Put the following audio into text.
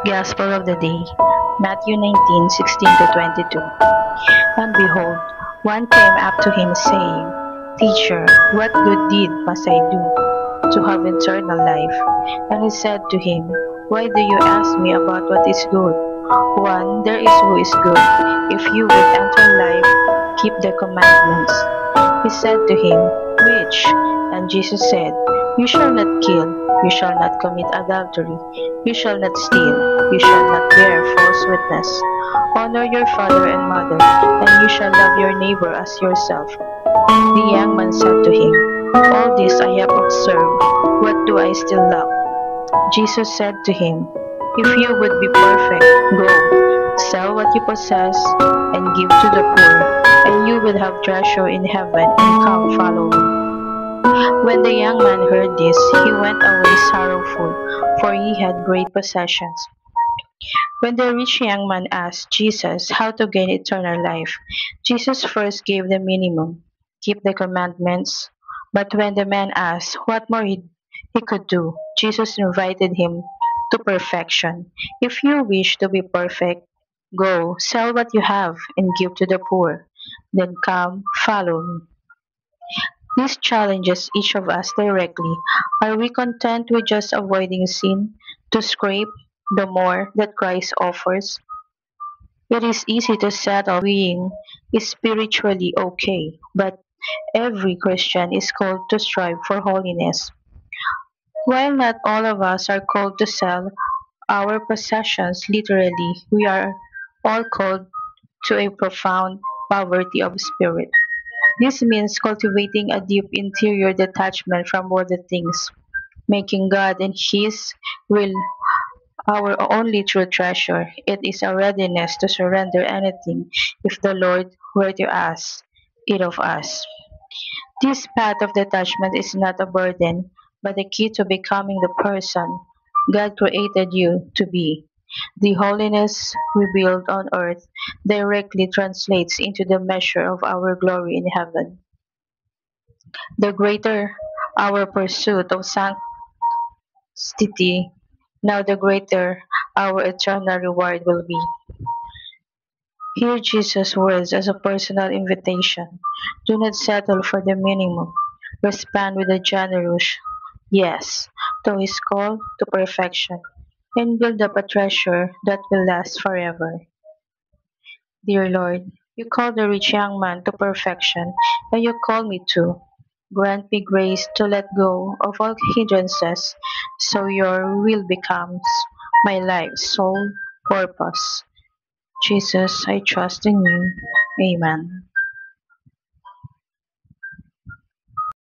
Gospel of the day, Matthew 19:16 to 22. And behold, one came up to him, saying, Teacher, what good deed must I do to have eternal life? And he said to him, Why do you ask me about what is good? One there is who is good. If you would enter life, keep the commandments. He said to him, Which? And Jesus said, You shall not kill, you shall not commit adultery, you shall not steal, you shall not bear false witness. Honor your father and mother, and you shall love your neighbor as yourself. The young man said to him, All this I have observed, what do I still lack? Jesus said to him, If you would be perfect, go, sell what you possess, and give to the poor, and you will have treasure in heaven, and come follow me. When the young man heard this, he went away sorrowful, for he had great possessions. When the rich young man asked Jesus how to gain eternal life, Jesus first gave the minimum, keep the commandments. But when the man asked what more he could do, Jesus invited him to perfection. If you wish to be perfect, go, sell what you have and give to the poor. Then come, follow me. This challenges each of us directly. Are we content with just avoiding sin to scrape the more that Christ offers? It is easy to settle being spiritually okay, but every Christian is called to strive for holiness. While not all of us are called to sell our possessions literally, we are all called to a profound poverty of spirit. This means cultivating a deep interior detachment from worldly things, making God and His will our only true treasure. It is a readiness to surrender anything if the Lord were to ask it of us. This path of detachment is not a burden, but the key to becoming the person God created you to be. The holiness we build on earth directly translates into the measure of our glory in heaven. The greater our pursuit of sanctity, now the greater our eternal reward will be. Hear Jesus' words as a personal invitation. Do not settle for the minimum. Respond with a generous yes to His call to perfection and build up a treasure that will last forever. Dear Lord, you called the rich young man to perfection, and you call me too. Grant me grace to let go of all hindrances so your will becomes my life's sole purpose. Jesus, I trust in you. Amen.